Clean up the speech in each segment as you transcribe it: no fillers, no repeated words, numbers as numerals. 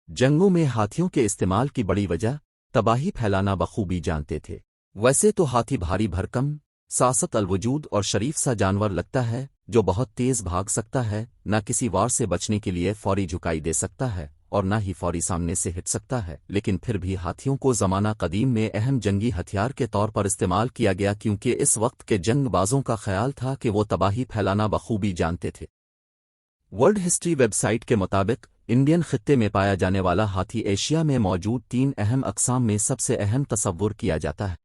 जंगों में हाथियों के इस्तेमाल की बड़ी वजह तबाही फैलाना बखूबी जानते थे। वैसे तो हाथी भारी भरकम, सासत अलवजूद और शरीफ सा जानवर लगता है जो बहुत तेज भाग सकता है, न किसी वार से बचने के लिए फौरी झुकाई दे सकता है और न ही फौरी सामने से हिट सकता है, लेकिन फिर भी हाथियों को ज़माना कदीम में अहम जंगी हथियार के तौर पर इस्तेमाल किया गया क्योंकि इस वक्त के जंगबाजों का ख्याल था कि वो तबाही फैलाना बखूबी जानते थे। वर्ल्ड हिस्ट्री वेबसाइट के मुताबिक इंडियन खित्ते में पाया जाने वाला हाथी एशिया में मौजूद 3 अहम अक़साम में सबसे अहम तसव्वुर किया जाता है।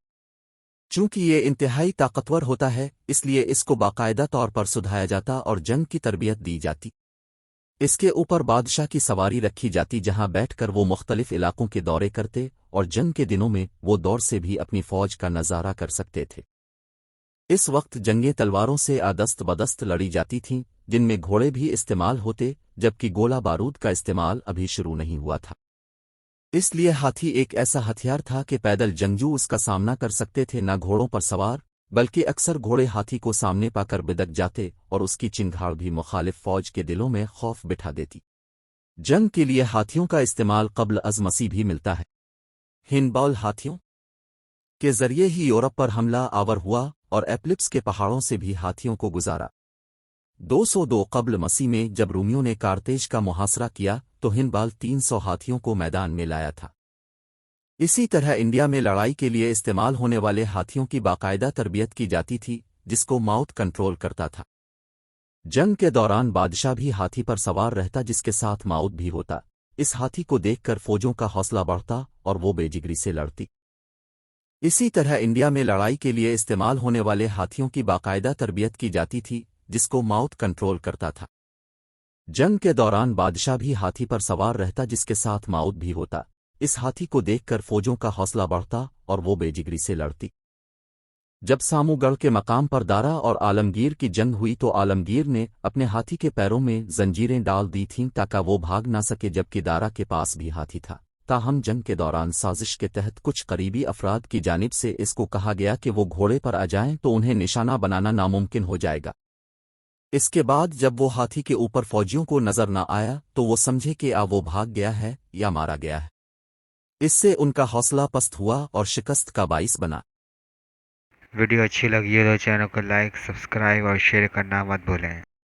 चूंकि ये इंतहाई ताकतवर होता है, इसलिए इसको बाकायदा तौर पर सुधाया जाता और जंग की तरबियत दी जाती। इसके ऊपर बादशाह की सवारी रखी जाती जहां बैठकर वो मुख्तलिफ इलाकों के दौरे करते और जंग के दिनों में वो दौर से भी अपनी फौज का नज़ारा कर सकते थे। इस वक्त जंगें तलवारों से आदस्त बदस्त लड़ी जाती थीं, जिनमें घोड़े भी इस्तेमाल होते, जबकि गोला बारूद का इस्तेमाल अभी शुरू नहीं हुआ था। इसलिए हाथी एक ऐसा हथियार था कि पैदल जंगजू उसका सामना कर सकते थे, न घोड़ों पर सवार, बल्कि अक्सर घोड़े हाथी को सामने पाकर बिदक जाते और उसकी चिंगाड़ भी मुखालिफ फौज के दिलों में खौफ बिठा देती। जंग के लिए हाथियों का इस्तेमाल क़ब्ल अज़ मसीह भी मिलता है। हिंदबॉल हाथियों के जरिए ही यूरोप पर हमला आवर हुआ और एप्लिप्स के पहाड़ों से भी हाथियों को गुजारा। 202 क़ब्ल मसीह में जब रूमियों ने कारतेज का मुहासरा किया तो हिंदबाल 300 हाथियों को मैदान में लाया था। इसी तरह इंडिया में लड़ाई के लिए इस्तेमाल होने वाले हाथियों की बाकायदा तरबियत की जाती थी, जिसको माउथ कंट्रोल करता था। जंग के दौरान बादशाह भी हाथी पर सवार रहता जिसके साथ माउथ भी होता। इस हाथी को देखकर फौजों का हौसला बढ़ता और वो बेजिगरी से लड़ती। इसी तरह इंडिया में लड़ाई के लिए इस्तेमाल होने वाले हाथियों की बाकायदा तरबियत की जाती थी, जिसको माउथ कंट्रोल करता था। जंग के दौरान बादशाह भी हाथी पर सवार रहता जिसके साथ माउथ भी होता। इस हाथी को देखकर फौजों का हौसला बढ़ता और वो बेजिगरी से लड़ती। जब सामूगढ़ के मकाम पर दारा और आलमगीर की जंग हुई तो आलमगीर ने अपने हाथी के पैरों में जंजीरें डाल दी थीं ताकि वो भाग ना सके, जबकि दारा के पास भी हाथी था। ताहम जंग के दौरान साजिश के तहत कुछ करीबी अफराद की जानिब से इसको कहा गया कि वो घोड़े पर आ जाएं तो उन्हें निशाना बनाना नामुमकिन हो जाएगा। इसके बाद जब वो हाथी के ऊपर फौजियों को नजर न आया तो वो समझे कि वो भाग गया है या मारा गया है। इससे उनका हौसला पस्त हुआ और शिकस्त का बाइस बना। वीडियो अच्छी लगी है तो चैनल को लाइक, सब्सक्राइब और शेयर करना मत भूलें।